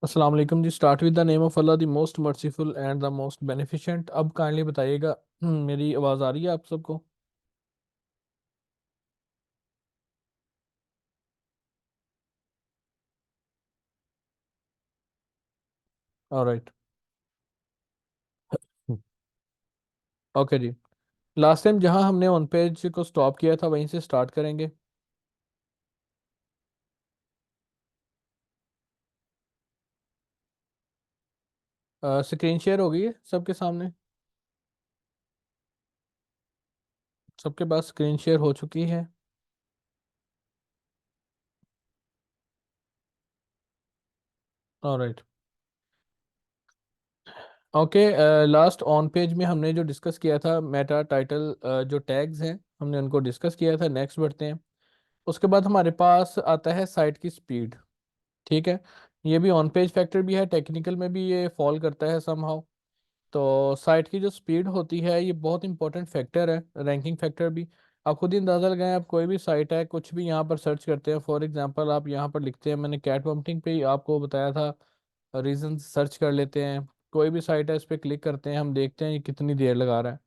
अस्सलाम वालेकुम जी। Start with the name of Allah the most merciful and the most beneficent. अब kindly बताइएगा, मेरी आवाज़ आ रही है आप सबको? ऑलराइट। ओके जी। लास्ट टाइम जहां हमने ऑन पेज को स्टॉप किया था वहीं से स्टार्ट करेंगे। स्क्रीन शेयर हो गई है सबके सामने? सबके पास स्क्रीन शेयर हो चुकी है? Alright. Okay. Last on page में हमने जो डिस्कस किया था मेटा टाइटल, जो टैग्स हैं हमने उनको डिस्कस किया था। नेक्स्ट बढ़ते हैं। उसके बाद हमारे पास आता है साइट की स्पीड। ठीक है। ये भी ऑन पेज फैक्टर भी है, टेक्निकल में भी ये फॉल करता है समहाउ। तो साइट की जो स्पीड होती है ये बहुत इंपॉर्टेंट फैक्टर है, रैंकिंग फैक्टर भी। आप खुद ही अंदाज़ा लगाएं, आप कोई भी साइट है कुछ भी यहाँ पर सर्च करते हैं, फॉर एग्जांपल आप यहाँ पर लिखते हैं, मैंने कैट पम्पिंग पे ही आपको बताया था, रीजन सर्च कर लेते हैं। कोई भी साइट है इस पर क्लिक करते हैं, हम देखते हैं ये कितनी देर लगा रहा है।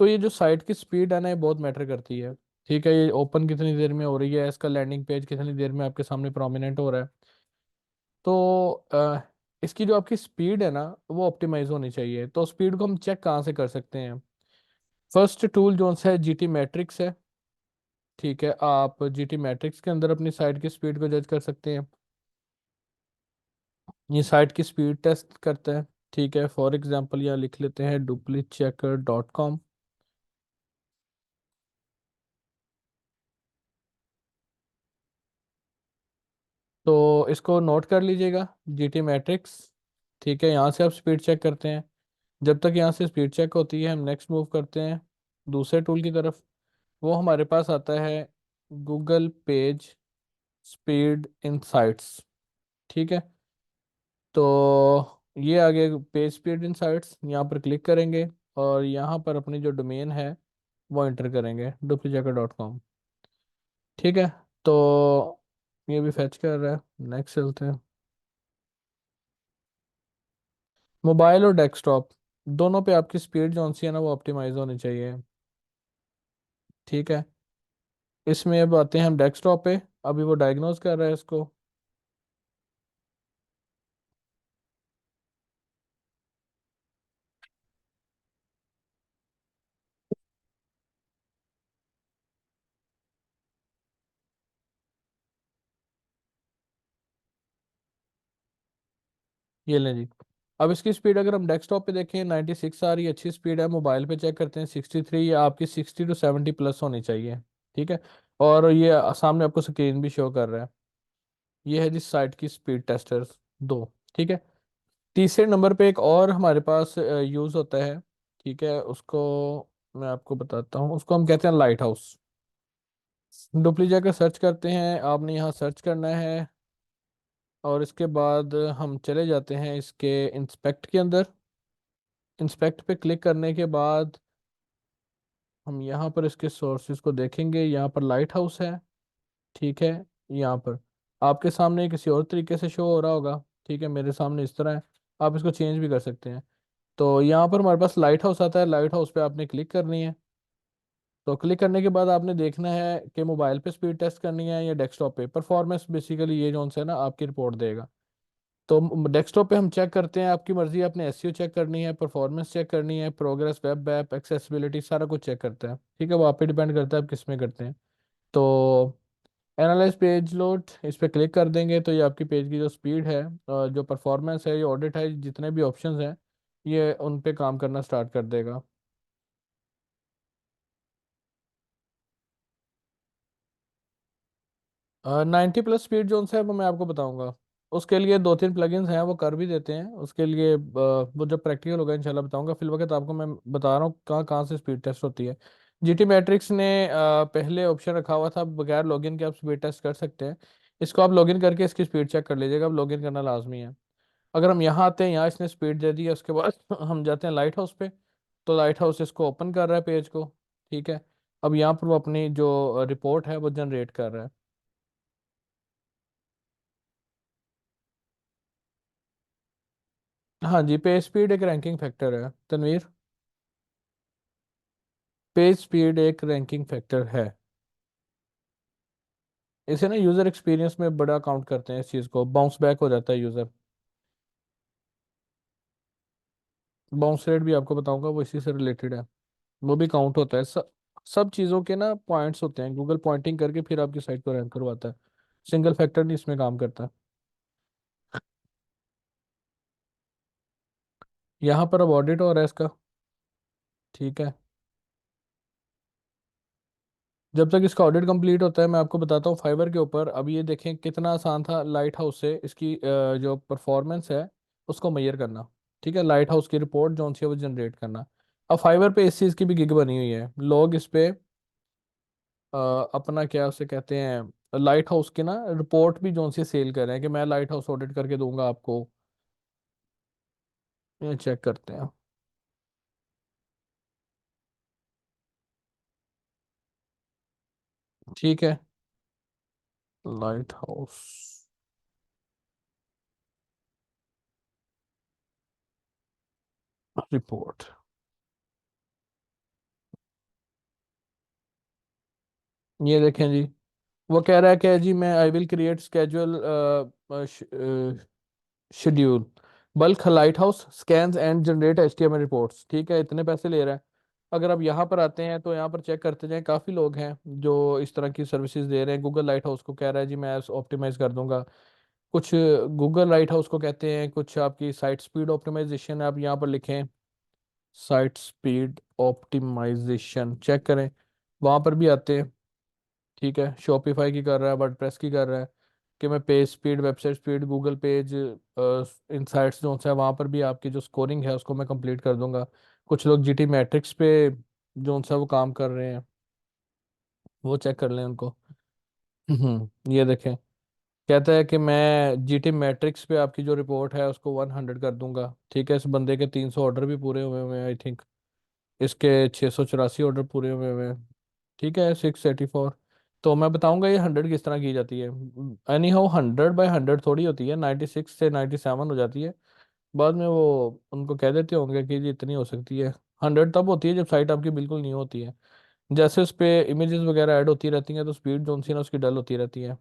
तो ये जो साइट की स्पीड है ना ये बहुत मैटर करती है। ठीक है, ये ओपन कितनी देर में हो रही है, इसका लैंडिंग पेज कितनी देर में आपके सामने प्रोमिनेंट हो रहा है। तो इसकी जो आपकी स्पीड है ना वो ऑप्टिमाइज होनी चाहिए। तो स्पीड को हम चेक कहाँ से कर सकते हैं? फर्स्ट टूल जो सा है जी टी मैट्रिक्स है। ठीक है, आप जी टी मैट्रिक्स के अंदर अपनी साइट की स्पीड को जज कर सकते हैं। ये साइट की स्पीड टेस्ट करता है। ठीक है, फॉर एग्जांपल यहाँ लिख लेते हैं duplicchecker.com। तो इसको नोट कर लीजिएगा, जी टी मैट्रिक्स। ठीक है, यहाँ से आप स्पीड चेक करते हैं। जब तक यहाँ से स्पीड चेक होती है हम नेक्स्ट मूव करते हैं दूसरे टूल की तरफ। वो हमारे पास आता है गूगल पेज स्पीड इंसाइट्स। ठीक है। तो ये आगे पेज स्पीड इंसाइट्स, यहाँ पर क्लिक करेंगे और यहाँ पर अपनी जो डोमेन है वो एंटर करेंगे duplicata.com। ठीक है। तो ये भी फेच कर रहा है, नेक्स्ट चलते हैं। मोबाइल और डेस्कटॉप दोनों पे आपकी स्पीड जो सी है ना वो ऑप्टिमाइज होनी चाहिए। ठीक है। इसमें अब आते हैं हम डेस्कटॉप पे। अभी वो डायग्नोज कर रहा है इसको। ये लें जी। अब इसकी स्पीड अगर हम डेस्कटॉप पे देखें 96 आ रही है, अच्छी स्पीड है। मोबाइल पे चेक करते हैं 63, या आपकी 60 to 70 प्लस होनी चाहिए। ठीक है। और ये सामने आपको स्क्रीन भी शो कर रहा है। ये है जिस साइट की स्पीड टेस्टर दो। ठीक है। तीसरे नंबर पे एक और हमारे पास यूज़ होता है। ठीक है, उसको मैं आपको बताता हूँ, उसको हम कहते हैं लाइट हाउस। डुप्ली जाकर सर्च करते हैं, आपने यहाँ सर्च करना है। और इसके बाद हम चले जाते हैं इसके इंस्पेक्ट के अंदर। इंस्पेक्ट पे क्लिक करने के बाद हम यहाँ पर इसके सोर्सेज को देखेंगे, यहाँ पर लाइट हाउस है। ठीक है। यहाँ पर आपके सामने किसी और तरीके से शो हो रहा होगा। ठीक है, मेरे सामने इस तरह है। आप इसको चेंज भी कर सकते हैं। तो यहाँ पर हमारे पास लाइट हाउस आता है, लाइट हाउस पे आपने क्लिक करनी है। तो क्लिक करने के बाद आपने देखना है कि मोबाइल पे स्पीड टेस्ट करनी है या डेस्कटॉप पे परफॉर्मेंस, बेसिकली ये जो है ना आपकी रिपोर्ट देगा। तो डेस्कटॉप पे हम चेक करते हैं, आपकी मर्जी है, आपने एसईओ चेक करनी है, परफॉर्मेंस चेक करनी है, प्रोग्रेस, वेब ऐप, एक्सेसिबिलिटी, सारा कुछ चेक करते हैं। ठीक है, वो आप पे डिपेंड करता है आप किस में करते हैं। तो एनालाइज पेज लोड इस पर क्लिक कर देंगे तो ये आपकी पेज की जो स्पीड है, जो परफॉर्मेंस है, ये ऑडिट है, जितने भी ऑप्शंस हैं ये उन पे काम करना स्टार्ट कर देगा। 90 प्लस स्पीड जोन है वो मैं आपको बताऊंगा। उसके लिए दो तीन प्लगइन्स हैं वो कर भी देते हैं। उसके लिए वो जब प्रैक्टिकल होगा इंशाल्लाह बताऊंगा। फिल वक्त आपको मैं बता रहा हूँ कहाँ कहाँ से स्पीड टेस्ट होती है। जीटी मैट्रिक्स ने पहले ऑप्शन रखा हुआ था बगैर लॉगिन के आप स्पीड टेस्ट कर सकते हैं। इसको आप लॉगिन करके इसकी स्पीड चेक कर लीजिएगा, अब लॉगिन करना लाजमी है। अगर हम यहाँ आते हैं, यहाँ इसने स्पीड दे दी है, उसके बाद हम जाते हैं लाइट हाउस पे। तो लाइट हाउस इसको ओपन कर रहा है पेज को। ठीक है। अब यहाँ पर वो अपनी जो रिपोर्ट है वो जनरेट कर रहा है। हाँ जी, पेज स्पीड एक रैंकिंग फैक्टर है तनवीर। पेज स्पीड एक रैंकिंग फैक्टर है। इसे ना यूज़र एक्सपीरियंस में बड़ा काउंट करते हैं, इस चीज़ को बाउंस बैक हो जाता है यूज़र। बाउंस रेट भी आपको बताऊंगा, वो इसी से रिलेटेड है। वो भी काउंट होता है। सब चीज़ों के ना पॉइंट्स होते हैं, गूगल पॉइंटिंग करके फिर आपकी साइट को रैंक करवाता है। सिंगल फैक्टर नहीं इसमें काम करता। यहाँ पर अब ऑडिट हो रहा है इसका। ठीक है। जब तक इसका ऑडिट कंप्लीट होता है मैं आपको बताता हूँ फाइवर के ऊपर। अब ये देखें कितना आसान था लाइट हाउस से इसकी जो परफॉर्मेंस है उसको मेजर करना। ठीक है, लाइट हाउस की रिपोर्ट जो सी है वो जनरेट करना। अब फाइवर पे इस चीज़ की भी गिग बनी हुई है, लोग इस पे अ, अपना क्या उसे कहते हैं लाइट हाउस की ना रिपोर्ट भी जो सी सेल कर रहे हैं कि मैं लाइट हाउस ऑडिट करके दूंगा आपको। ये चेक करते हैं। ठीक है, लाइट हाउस रिपोर्ट। ये देखें जी, वो कह रहा है कि जी मैं I will create schedule schedule bulk light house scans and generate HTML reports. ठीक है, इतने पैसे ले रहा है। अगर आप यहाँ पर आते हैं तो यहाँ पर चेक करते जाएं, काफ़ी लोग हैं जो इस तरह की सर्विसेज दे रहे हैं। गूगल लाइट हाउस को कह रहा है जी मैं ऑप्टिमाइज कर दूंगा। कुछ गूगल लाइट हाउस को कहते हैं, कुछ आपकी साइट स्पीड ऑप्टिमाइजेशन आप यहाँ पर लिखें। साइट स्पीड ऑप्टिमाइजेशन चेक करें, वहाँ पर भी आते हैं। ठीक है, शॉपिफाई की कर रहा है, वर्डप्रेस की कर रहा है कि मैं page speed, website speed, Google page insights जो है वहाँ पर भी आपकी जो स्कोरिंग है उसको मैं कंप्लीट कर दूंगा। कुछ लोग जीटी मैट्रिक्स पे जो सा वो काम कर रहे हैं, वो चेक कर लें उनको। ये देखें, कहता है कि मैं जीटी मैट्रिक्स पे आपकी जो रिपोर्ट है उसको 100 कर दूंगा। ठीक है, इस बंदे के 300 ऑर्डर भी पूरे हुए हुए हैं आई थिंक। इसके 684 ऑर्डर पूरे हुए हुए हैं। ठीक है, 684। तो मैं बताऊंगा ये 100 किस तरह की जाती है। एनी हाउ 100/100 थोड़ी होती है, 96 से 97 हो जाती है। बाद में वो उनको कह देते होंगे कि जी इतनी हो सकती है। 100 तब होती है जब साइट आपकी बिल्कुल नहीं होती है। जैसे उस पे इमेजेस वगैरह ऐड होती रहती हैं तो स्पीड जो सी ना उसकी डल होती रहती है,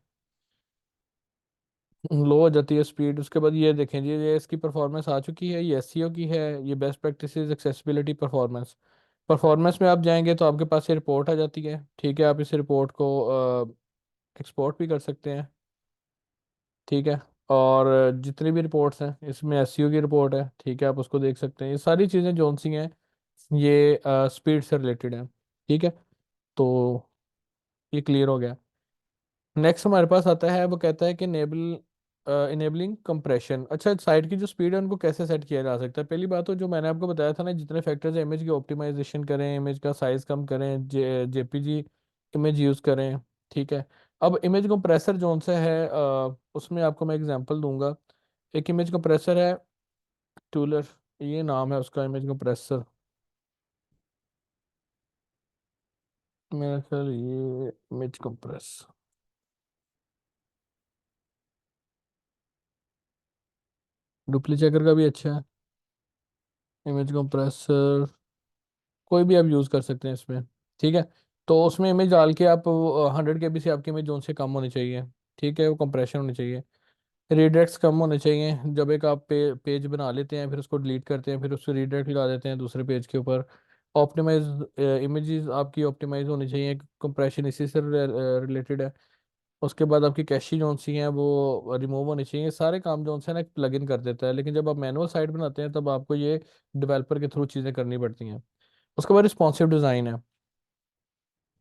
लो हो जाती है स्पीड। उसके बाद ये देखें जी, ये इसकी परफॉर्मेंस आ चुकी है, ये एसईओ की है, ये best practices accessibility performance. Performance में आप जाएंगे तो आपके पास ये रिपोर्ट आ जाती है। ठीक है, आप इस रिपोर्ट को एक्सपोर्ट भी कर सकते हैं। ठीक है, और जितनी भी रिपोर्ट्स हैं इसमें एसईओ की रिपोर्ट है। ठीक है, आप उसको देख सकते हैं। ये सारी चीज़ें जोन सी हैं ये स्पीड से रिलेटेड हैं। ठीक है, तो ये क्लियर हो गया। नेक्स्ट हमारे पास आता है, वो कहता है कि इनेबलिंग कंप्रेशन। अच्छा, साइट की जो स्पीड है उनको कैसे सेट किया जा सकता है। पहली बात तो जो मैंने आपको बताया था ना, जितने फैक्टर्स है इमेज की ऑप्टिमाइजेशन करें, इमेज का साइज कम करें, जेपीजी इमेज यूज़ करें। ठीक है, अब इमेज कंप्रेसर जो सा है उसमें आपको मैं एग्जांपल दूंगा। एक इमेज कंप्रेसर है टूलर, ये नाम है उसका इमेज कंप्रेसर। मेरा ख्याल ये इमेज कंप्रेस, डुप्लीचेकर का भी अच्छा है इमेज कंप्रेसर। कोई भी आप यूज़ कर सकते हैं इसमें। ठीक है, तो उसमें इमेज डाल के आप 100 KB से आपकी इमेज जोन से कम होनी चाहिए। ठीक है, वो कंप्रेशन होनी चाहिए। रीडायरेक्ट्स कम होने चाहिए। जब एक आप पेज बना लेते हैं फिर उसको डिलीट करते हैं फिर उससे रीडायरेक्ट लगा देते हैं दूसरे पेज के ऊपर। ऑप्टिमाइज इमेजेस आपकी ऑप्टिमाइज होनी चाहिए, कंप्रेशन इसी से रिलेटेड है। उसके बाद आपकी कैशी जोन सी हैं वो रिमूव होनी चाहिए। सारे काम जोन से ना एक प्लगइन कर देता है, लेकिन जब आप मैनुअल साइट बनाते हैं तब आपको ये डेवलपर के थ्रू चीज़ें करनी पड़ती हैं। उसके बाद रिस्पॉन्सिव डिज़ाइन है।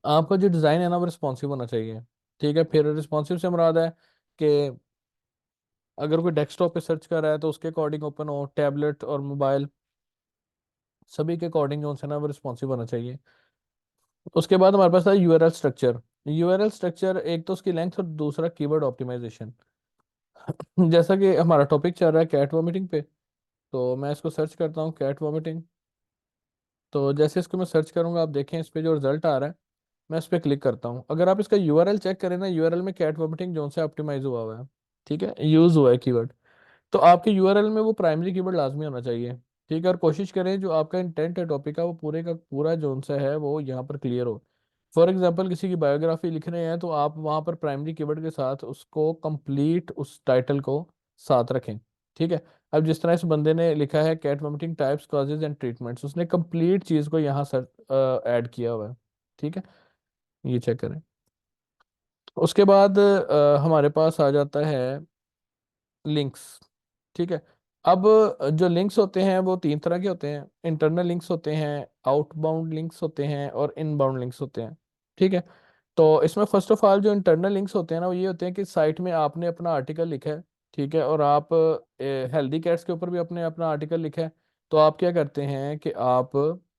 आपका जो डिज़ाइन है ना वो रिस्पॉन्सिव होना चाहिए। ठीक है, फिर रिस्पॉन्सिव से मुराद है कि अगर कोई डेस्कटॉप पे सर्च कर रहा है तो उसके अकॉर्डिंग ओपन हो, टैबलेट और मोबाइल सभी के अकॉर्डिंग जो है ना वो रिस्पॉन्सिव होना चाहिए। उसके बाद हमारे पास है यूआरएल स्ट्रक्चर। यूआरएल स्ट्रक्चर एक तो उसकी लेंथ और दूसरा कीवर्ड ऑप्टिमाइजेशन। जैसा कि हमारा टॉपिक चल रहा है कैट वॉमिटिंग पे, तो मैं इसको सर्च करता हूँ कैट वॉमिटिंग। तो जैसे इसको मैं सर्च करूंगा आप देखें इस पे जो रिजल्ट आ रहा है, मैं इस पर क्लिक करता हूँ। अगर आप इसका यूआरएल चेक करें ना, यूआरएल में कैट वॉमिटिंग जोन से ऑप्टिमाइज हुआ हुआ है। ठीक है, यूज हुआ है कीवर्ड। तो आपके यूआरएल में वो प्राइमरी कीवर्ड लाजमी होना चाहिए। ठीक है, और कोशिश करें जो आपका इंटेंट है टॉपिक का वो पूरे का पूरा जो सा है वो यहाँ पर क्लियर हो। फॉर एग्जांपल किसी की बायोग्राफी लिख रहे हैं तो आप वहाँ पर प्राइमरी कीवर्ड के साथ उसको कंप्लीट उस टाइटल को साथ रखें। ठीक है। अब जिस तरह इस बंदे ने लिखा है cat vomiting types causes and treatments, उसने कंप्लीट चीज़ को यहाँ सर ऐड किया हुआ है। ठीक है, ये चेक करें। उसके बाद हमारे पास आ जाता है लिंक्स। ठीक है। अब जो लिंक्स होते हैं वो तीन तरह के होते हैं, इंटरनल लिंक्स होते हैं, आउटबाउंड लिंक्स होते हैं और इनबाउंड लिंक्स होते हैं। ठीक है। तो इसमें फर्स्ट ऑफ ऑल जो इंटरनल लिंक्स होते हैं ना वो ये होते हैं कि साइट में आपने अपना आर्टिकल लिखा है। ठीक है, और आप हेल्दी कैट्स के ऊपर भी अपने अपना आर्टिकल लिखा है। तो आप क्या करते हैं कि आप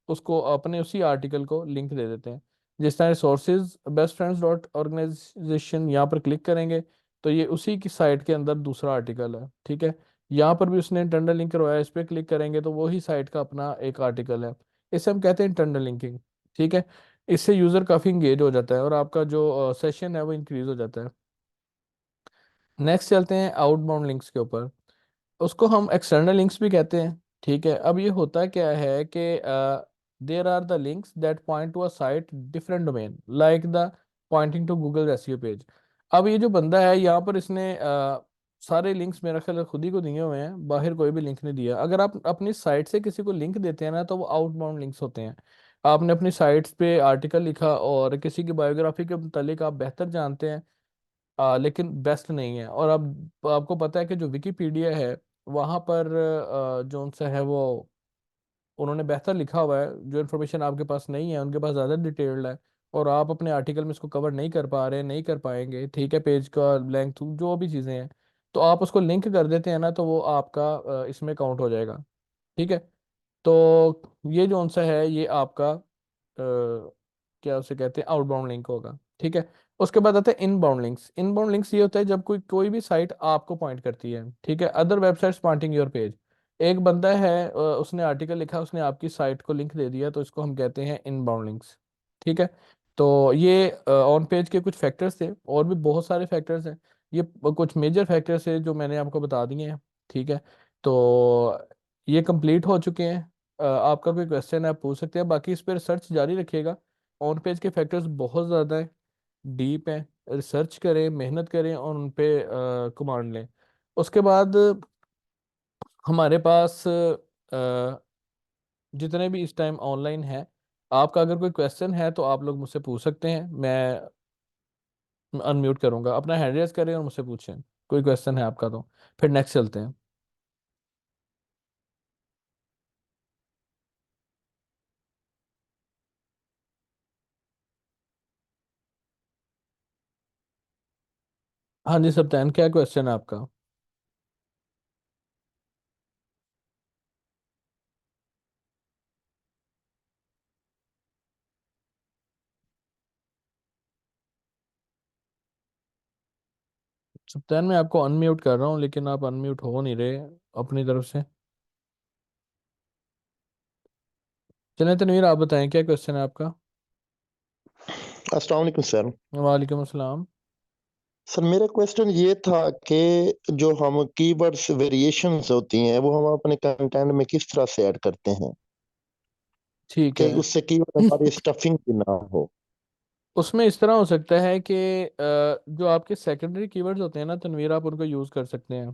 उसको अपने उसी आर्टिकल को लिंक दे देते हैं। जिस तरह sources best friends dot organisation यहाँ पर क्लिक करेंगे तो ये उसी की साइट के अंदर दूसरा आर्टिकल है। ठीक है। यहाँ पर भी उसने इंटरनल लिंक करवाया, इस पर क्लिक करेंगे तो वही साइट का अपना एक आर्टिकल है। इसे हम कहते हैं इंटरनल लिंकिंग। ठीक है। इससे यूज़र काफ़ी इंगेज हो जाता है और आपका जो सेशन है वो इंक्रीज हो जाता है। नेक्स्ट चलते हैं आउटबाउंड लिंक्स के ऊपर। उसको हम एक्सटर्नल लिंक्स भी कहते हैं। ठीक है। अब ये होता क्या है कि there are the links that point to a site different domain like the pointing to Google SEO page. अब ये जो बंदा है यहाँ पर इसने सारे लिंक्स मेरा ख्याल है खुद ही को दिए हुए हैं, बाहर कोई भी लिंक नहीं दिया। अगर आप अपनी साइट से किसी को लिंक देते हैं ना तो वो आउटबाउंड लिंक्स होते हैं। आपने अपनी साइट्स पे आर्टिकल लिखा और किसी की बायोग्राफी के मुतालिक आप बेहतर जानते हैं, लेकिन बेस्ट नहीं है। और अब आपको पता है कि जो विकीपीडिया है वहाँ पर जो उनसे है वो उन्होंने बेहतर लिखा हुआ है। जो इन्फॉर्मेशन आपके पास नहीं है उनके पास ज़्यादा डिटेल्ड है, और आप अपने आर्टिकल में इसको कवर नहीं कर पा रहे, नहीं कर पाएंगे। ठीक है, पेज का लेंथ जो भी चीज़ें हैं तो आप उसको लिंक कर देते हैं ना तो वो आपका इसमें काउंट हो जाएगा। ठीक है। तो ये जो सा है ये आपका क्या उसे कहते हैं आउटबाउंड लिंक होगा। ठीक है। उसके बाद आता है इनबाउंड लिंक्स। इनबाउंड लिंक्स ये होता है जब कोई कोई भी साइट आपको पॉइंट करती है। ठीक है, other websites pointing your page. एक बंदा है उसने आर्टिकल लिखा, उसने आपकी साइट को लिंक दे दिया तो इसको हम कहते हैं इनबाउंड लिंक्स। ठीक है। तो ये ऑन पेज के कुछ फैक्टर्स थे, और भी बहुत सारे फैक्टर्स हैं। ये कुछ मेजर फैक्टर्स है जो मैंने आपको बता दिए हैं। ठीक है। तो ये कंप्लीट हो चुके हैं। आपका कोई क्वेश्चन है आप पूछ सकते हैं, बाकी इस पर रिसर्च जारी रखिएगा। ऑन पेज के फैक्टर्स बहुत ज़्यादा हैं, डीप हैं। रिसर्च करें, मेहनत करें और उन पे कमांड लें। उसके बाद हमारे पास जितने भी इस टाइम ऑनलाइन है, आपका अगर कोई क्वेश्चन है तो आप लोग मुझसे पूछ सकते हैं। मैं अनम्यूट करूंगा, अपना हैंड रेज करें और मुझसे पूछें कोई क्वेश्चन है आपका तो। फिर नेक्स्ट चलते हैं। हाँ जी सप्तान, क्या क्वेश्चन है आपका? सप्तान मैं आपको अनम्यूट कर रहा हूँ लेकिन आप अनम्यूट हो नहीं रहे अपनी तरफ से। चलें तनवीर, आप बताएं क्या क्वेश्चन है आपका? अस्सलाम वालेकुम सर। वालेकुम अस्सलाम। सर मेरा क्वेश्चन ये था कि जो हम कीवर्ड्स वेरिएशंस होती हैं वो हम अपने कंटेंट में किस तरह से ऐड करते हैं ठीक कि है। उससे कीवर्ड हमारी स्टफिंग भी ना हो। उसमें इस तरह हो सकता है कि जो आपके सेकेंडरी कीवर्ड्स होते हैं ना तनवीर, आप उनको यूज़ कर सकते हैं।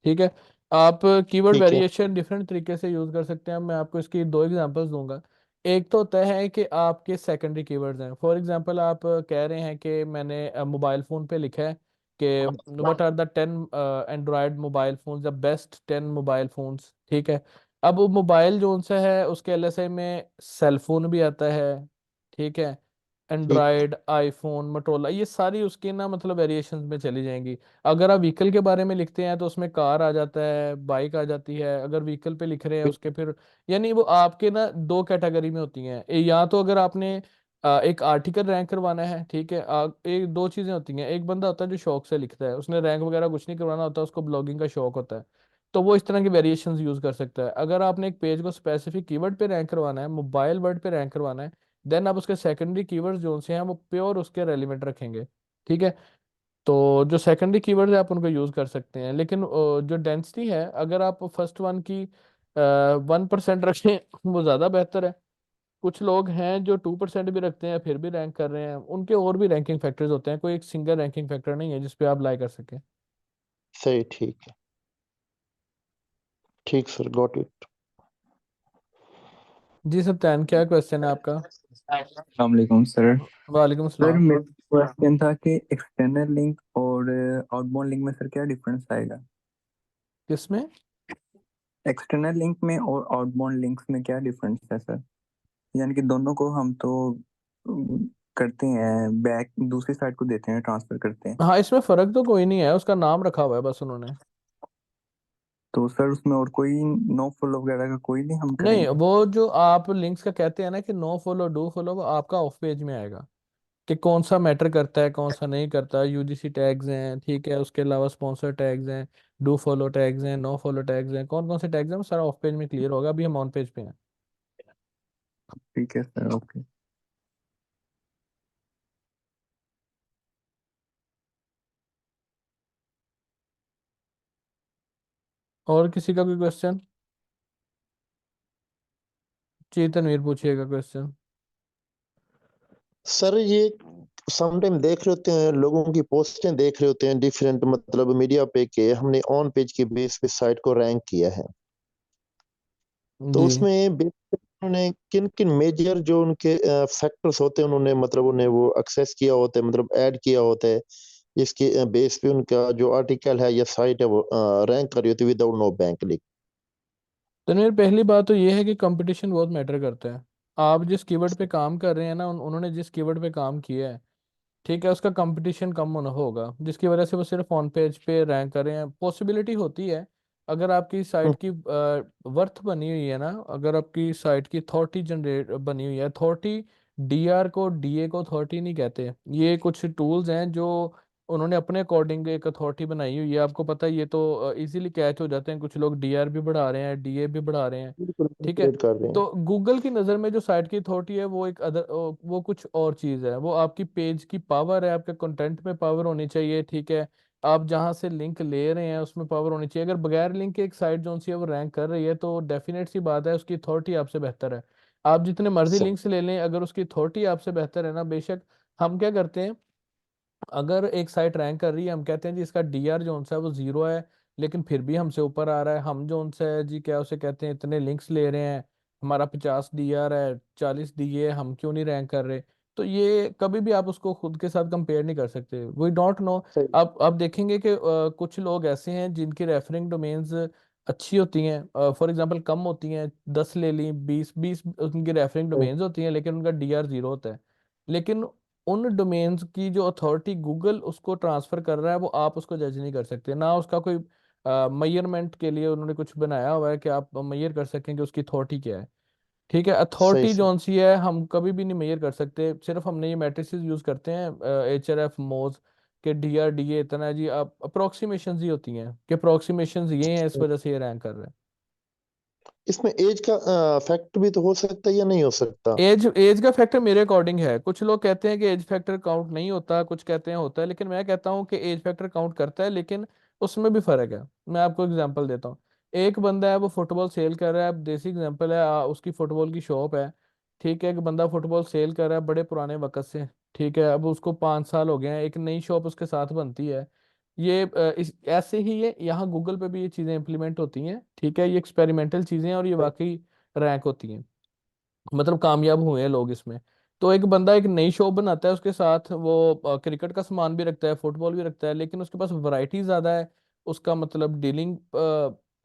ठीक है। आप कीवर्ड ठीक है। वेरिएशन डिफरेंट तरीके से यूज़ कर सकते हैं। मैं आपको इसकी दो एग्जांपल्स दूंगा। एक तो होता है कि आपके सेकेंडरी कीवर्ड्स हैं। फॉर एग्जांपल आप कह रहे हैं कि मैंने मोबाइल फ़ोन पे लिखा है कि what are the 10 Android mobile phones, the best 10 mobile phones. ठीक है। अब वो मोबाइल जो सा है उसके एलएसआई में सेल फोन भी आता है। ठीक है, ठीक। एंड्रॉयड, आईफोन, मोटोला, ये सारी उसकी ना मतलब वेरिएशंस में चली जाएंगी। अगर आप व्हीकल के बारे में लिखते हैं तो उसमें कार आ जाता है, बाइक आ जाती है। अगर व्हीकल पे लिख रहे हैं उसके फिर यानी वो आपके ना दो कैटेगरी में होती हैं। या तो अगर आपने एक आर्टिकल रैंक करवाना है। ठीक है, एक दो चीज़ें होती हैं। एक बंदा होता है जो शौक से लिखता है, उसने रैंक वगैरह कुछ नहीं करवाना होता, उसको ब्लॉगिंग का शौक होता है, तो वो इस तरह की वेरिएशंस यूज़ कर सकता है। अगर आपने एक पेज को स्पेसिफिक कीवर्ड पे रैंक करवाना है, मोबाइल वर्ड पे रैंक करवाना है, देन आप उसके सेकेंडरी कीवर्ड्स जो से हैं वो प्योर उसके रेलिवेंट रखेंगे। ठीक है। तो जो सेकेंडरी कीवर्ड है आप उनको यूज़ कर सकते हैं, लेकिन जो डेंसिटी है अगर आप फर्स्ट वन की 1% रखें वो ज़्यादा बेहतर है। कुछ लोग हैं जो 2% भी रखते हैं फिर भी रैंक कर रहे हैं, उनके और भी रैंकिंग फैक्टर्स होते हैं, कोई एक सिंगल रैंकिंग फैक्टर नहीं है जिस पे आप लाई कर सकें। सही, ठीक है। ठीक सर, गॉट इट। जी सब टैन, क्या क्वेश्चन है आपका? अस्सलाम वालेकुम सर। वालेकुम सर अस्सलाम। मेरा क्वेश्चन था कि एक्सटर्नल लिंक और आउटबाउंड लिंक में सर क्या डिफरेंस आएगा? किसमें? एक्सटर्नल लिंक में और आउटबाउंड लिंक्स में क्या डिफरेंस है सर? यानी कि दोनों को हम तो करते हैं, बैक दूसरी साइड को देते हैं, ट्रांसफर करते हैं। हाँ, इसमें फ़र्क तो कोई नहीं है, उसका नाम रखा हुआ है बस उन्होंने। तो सर उसमें और कोई नो फॉलो वगैरह का कोई नहीं हम नहीं, करेंगे? वो जो आप लिंक्स का कहते हैं ना कि नो फॉलो डू फॉलो, वो आपका ऑफ पेज में आएगा कि कौन सा मैटर करता है कौन सा नहीं करता। यूजीसी टैग्स हैं, ठीक है, उसके अलावा स्पॉन्सर टैग्स हैं, डू फॉलो टैग्स हैं, नो फॉलो टैग्स हैं, कौन कौन से टैग्स हैं वो सारा ऑफ पेज में क्लियर होगा। अभी हम ऑन पेज पे हैं। ठीक है सर, ओके। और किसी का कोई क्वेश्चन? जी तनवीर पूछिएगा क्वेश्चन। सर ये समटाइम देख रहे होते हैं, लोगों की पोस्टें देख रहे होते हैं डिफरेंट मतलब मीडिया पे के हमने ऑन पेज के बेस पे साइट को रैंक किया है। तो जी उसमें बेसिकली उन्होंने किन किन मेजर जो उनके फैक्टर्स होते हैं उन्होंने मतलब उन्हें वो एक्सेस किया होता है, मतलब ऐड किया होता है, इसके बेस पे उनका जो आर्टिकल है या साइट है वो रैंक कर रही होती है without no bank link. Tanveer, पहली बात तो ये है कि कंपटीशन बहुत मैटर करता है। आप जिस कीवर्ड पे काम कर रहे हैं ना, उन्होंने जिस कीवर्ड पे काम किया है, ठीक है, उसका कंपटीशन कम होना होगा जिसकी वजह से वो सिर्फ ऑन पेज पे रैंक कर रहे हैं। पॉसिबिलिटी होती है अगर आपकी साइट की वर्थ बनी हुई है ना, अगर आपकी साइट की अथॉरिटी जनरेट बनी हुई है, अथॉरिटी डीआर को डीए को अथॉरिटी नहीं कहते, ये कुछ टूल्स हैं जो उन्होंने अपने अकॉर्डिंग एक अथॉरिटी बनाई हुई है। आपको पता है ये तो इजीली कैच हो जाते हैं, कुछ लोग डीआर भी बढ़ा रहे हैं, डीए भी बढ़ा रहे हैं, बिल्कुल ठीक है। कैलकुलेट कर रहे हैं। तो गूगल की नज़र में जो साइट की अथॉरिटी है वो एक अदर, वो कुछ और चीज़ है, वो आपकी पेज की पावर है, आपके कंटेंट में पावर होनी चाहिए, ठीक है। आप जहाँ से लिंक ले रहे हैं उसमें पावर होनी चाहिए। अगर बगैर लिंक के एक साइट जो सी है वो रैंक कर रही है तो डेफिनेट सी बात है उसकी अथॉरिटी आपसे बेहतर है। आप जितने मर्जी सही लिंक्स ले लें, अगर उसकी अथॉरिटी आपसे बेहतर है ना, बेशक। हम क्या करते हैं, अगर एक साइट रैंक कर रही है, हम कहते हैं जी इसका डीआर जो सा है वो 0 है, लेकिन फिर भी हमसे ऊपर आ रहा है, हम जो सा है जी क्या उसे कहते हैं इतने लिंक्स ले रहे हैं, हमारा 50 डीआर है, 40 डीए, हम क्यों नहीं रैंक कर रहे। तो ये कभी भी आप उसको खुद के साथ कंपेयर नहीं कर सकते, वी डोंट नो। सही। आप देखेंगे कि कुछ लोग ऐसे हैं जिनकी रेफरिंग डोमेन्स अच्छी होती हैं, फॉर एग्जांपल कम होती हैं, 10 ले ली, 20 20 उनकी रेफरिंग सही। डोमेन्स होती हैं, लेकिन उनका डीआर 0 होता है। लेकिन उन डोमेन्स की जो अथॉरिटी गूगल उसको ट्रांसफर कर रहा है, वो आप उसको जज नहीं कर सकते ना, उसका कोई मेजरमेंट के लिए उन्होंने कुछ बनाया हुआ है कि आप मेजर कर सकें कि उसकी अथॉरिटी क्या है। ठीक है, सही अथॉरिटी सर। जौन सी है हम कभी भी नहीं मेजर कर सकते, सिर्फ हमने ये मैट्रिसेस यूज करते हैं, एच आर एफ मोज के डीआर डीए इतना है जी, आप अप्रोक्सीमेशन ही होती हैं कि अप्रोक्सीमेशन ये हैं इस वजह से ये रैंक कर रहे हैं। इसमें एज का फैक्ट भी तो हो सकता है या नहीं हो सकता? एज एज का फैक्टर मेरे अकॉर्डिंग है, कुछ लोग कहते हैं कि एज फैक्टर काउंट नहीं होता, कुछ कहते हैं होता है, लेकिन मैं कहता हूँ कि एज फैक्टर काउंट करता है, लेकिन उसमें भी फर्क है। मैं आपको एग्जांपल देता हूँ। एक बंदा है वो फुटबॉल सेल कर रहा है, अब देसी एग्जांपल है, उसकी फुटबॉल की शॉप है, ठीक है, एक बंदा फुटबॉल सेल कर रहा है बड़े पुराने वक्त से, ठीक है, अब उसको 5 साल हो गए हैं, एक नई शॉप उसके साथ बनती है। ये इस ऐसे ही ये यहाँ गूगल पे भी ये चीज़ें इंप्लीमेंट होती हैं, ठीक है, ये एक्सपेरिमेंटल चीज़ें हैं और ये वाकई रैंक होती हैं, मतलब कामयाब हुए हैं लोग इसमें। तो एक बंदा एक नई शॉप बनाता है, उसके साथ वो क्रिकेट का सामान भी रखता है, फुटबॉल भी रखता है, लेकिन उसके पास वैरायटी ज़्यादा है, उसका मतलब डीलिंग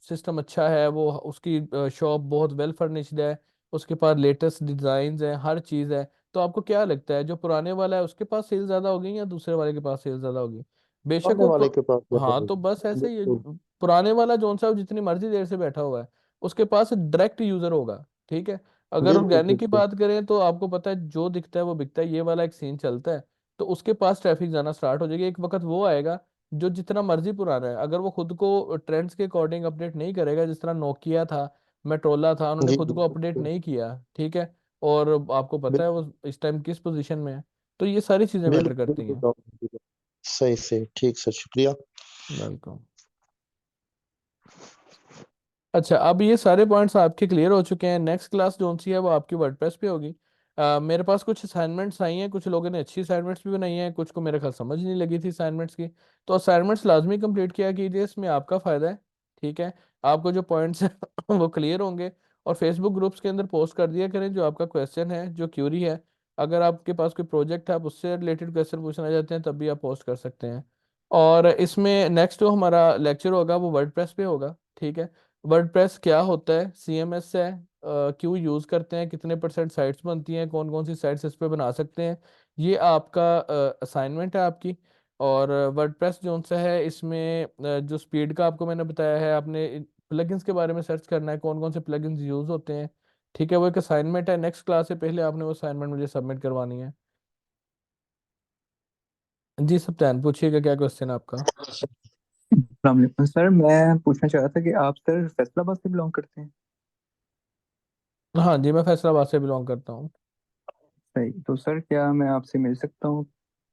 सिस्टम अच्छा है, वो उसकी शॉप बहुत वेल फर्निश्ड है, उसके पास लेटेस्ट डिज़ाइंस हैं, हर चीज़ है। तो आपको क्या लगता है जो पुराने वाला है उसके पास सेल ज़्यादा होगी या दूसरे वाले के पास सेल ज़्यादा होगी? बेशक पढ़ने वो वाले के पास ज्यादा हाँ, तो होगी। बस ऐसे ही है। बिल्कुल। पुराने वाला जो सा है, वो जितनी मर्जी देर से बैठा हुआ है, उसके पास डायरेक्ट यूज़र होगा, ठीक है। अगर बिल्कुल ऑर्गेनिक की बिल्कुल। बात करें तो आपको पता है जो दिखता है वो बिकता है, ये वाला एक सीन चलता है। तो उसके पास ट्रैफिक जाना स्टार्ट हो जाएगी, एक वक्त वो आएगा जो जितना मर्जी पुराना है, अगर वो खुद को ट्रेंड्स के अकॉर्डिंग अपडेट नहीं करेगा, जिस तरह नोकिया था, मेटोला था, उन्होंने जी खुद को अपडेट बिल्कुल। नहीं किया, ठीक है, और आपको पता है बिल्कुल वो इस टाइम किस पोजीशन में है। तो ये सारी चीज़ें मैटर बिल्कुल करती बिल्कुल हैं। डॉक्टर। सही सही, ठीक सर, शुक्रिया। वेलकम। अच्छा, अब ये सारे पॉइंट्स आपके क्लियर हो चुके हैं। नेक्स्ट क्लास जो सी है वो आपकी वर्डप्रेस पे होगी। मेरे पास कुछ असाइनमेंट्स आई हैं, कुछ लोगों ने अच्छी असाइनमेंट्स भी बनाई हैं, कुछ को मेरे ख्याल समझ नहीं लगी थी असाइनमेंट्स की। तो असाइनमेंट्स लाजमी कंप्लीट किया कीजिए, इसमें आपका फ़ायदा है। ठीक है, आपको जो पॉइंट्स हैं वो क्लियर होंगे। और फेसबुक ग्रुप्स के अंदर पोस्ट कर दिया करें जो आपका क्वेश्चन है, जो क्यूरी है। अगर आपके पास कोई प्रोजेक्ट है, आप उससे रिलेटेड क्वेश्चन पूछना चाहते हैं, तब भी आप पोस्ट कर सकते हैं। और इसमें नेक्स्ट जो हमारा लेक्चर होगा वो वर्डप्रेस पे होगा। ठीक है, वर्डप्रेस क्या होता है, सीएमएस है, क्यों यूज़ करते हैं, कितने परसेंट साइट्स बनती हैं, कौन कौन सी साइट्स इस पे बना सकते हैं, ये आपका असाइनमेंट है आपकी। और वर्डप्रेस जो सा है इसमें जो स्पीड का आपको मैंने बताया है, आपने प्लगइन्स के बारे में सर्च करना है, कौन कौन से प्लगइन्स यूज़ होते हैं। ठीक है, वो एक असाइनमेंट है, नेक्स्ट क्लास से पहले आपने वो असाइनमेंट मुझे सबमिट करवानी है। जी सप्तान, पूछिएगा क्या क्वेश्चन है आपका। अस्सलाम वालेकुम सर, मैं पूछना चाह रहा था कि आप सर फैसलाबाद से बिलोंग करते हैं? हाँ जी, मैं फैसलाबाद से बिलोंग करता हूँ। सही, तो सर क्या मैं आपसे मिल सकता हूँ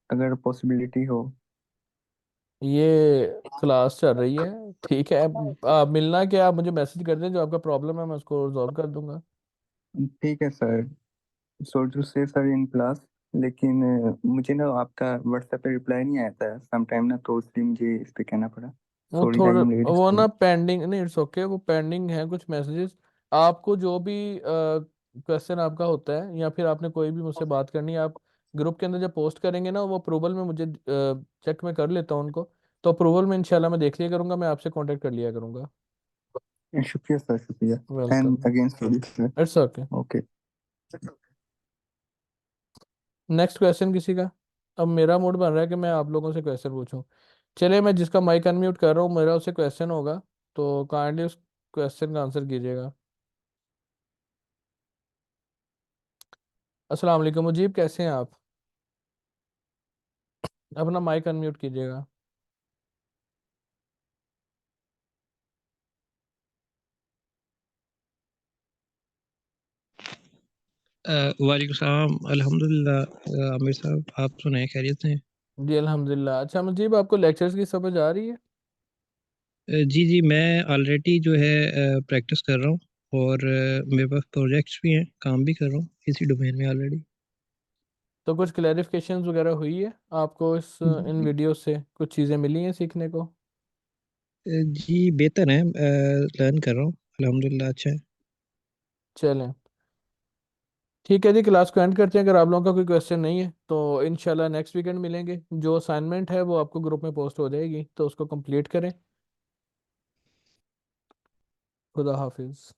अगर पॉसिबिलिटी हो? ये क्लास चल रही है, ठीक है। आप मिलना है, क्या आप मुझे मैसेज कर दें, जो आपका प्रॉब्लम है मैं उसको रिजॉल्व कर दूंगा। ठीक है सर। सॉरी टू से सर इन क्लास, लेकिन मुझे ना आपका व्हाट्सएप पे रिप्लाई नहीं आया था सम टाइम ना, तो इसलिए मुझे इस पे कहना पड़ा। वो सॉरी आई थोड़ा, एम लेट वो इसके ना लिए। पेंडिंग नहीं, इट्स ओके, वो पेंडिंग है कुछ मैसेजेस। आपको जो भी क्वेश्चन आपका होता है, या फिर आपने कोई भी मुझसे बात करनी है, आप ग्रुप के अंदर जब पोस्ट करेंगे ना, वो अप्रूवल में मुझे चेक में कर लेता हूँ उनको। तो अप्रूवल में इंशाल्लाह मैं देख लिया करूंगा, मैं आपसे कांटेक्ट कर लिया करूंगा। शुक्रिया सर, शुक्रिया। And welcome. Again sorry sir. It's okay. Okay. Next question किसी का। अब मेरा मूड बन रहा है कि मैं आप लोगों से क्वेश्चन पूछूं। चलिए, मैं जिसका माइक अनम्यूट कर रहा हूँ, मेरा उससे क्वेश्चन होगा, तो काइंडली उस क्वेश्चन का आंसर कीजिएगा। अस्सलाम वालेकुम मुजीब, कैसे हैं आप? अपना माइक अनम्यूट कीजिएगा। वालेकुम सलाम, अल्हम्दुलिल्लाह। आमिर साहब, आप सुनाए, खैरियत हैं? जी अल्हम्दुलिल्लाह। अच्छा मुजीब, आपको लेक्चर्स की समझ आ रही है? जी जी, मैं ऑलरेडी जो है प्रैक्टिस कर रहा हूँ, और मेरे पास प्रोजेक्ट्स भी हैं, काम भी कर रहा हूँ इसी डोमेन में ऑलरेडी। तो कुछ क्लैरिफिकेशंस वगैरह हुई है आपको इस इन वीडियो से, कुछ चीज़ें मिली हैं सीखने को? जी बेहतर है, लर्न कर रहा हूँ, अल्हम्दुलिल्लाह अच्छा है। चलें, ठीक है जी, क्लास को एंड करते हैं। अगर आप लोगों का कोई क्वेश्चन नहीं है तो इंशाल्लाह नेक्स्ट वीकेंड मिलेंगे। जो असाइनमेंट है वो आपको ग्रुप में पोस्ट हो जाएगी, तो उसको कंप्लीट करें। खुदा हाफिज़।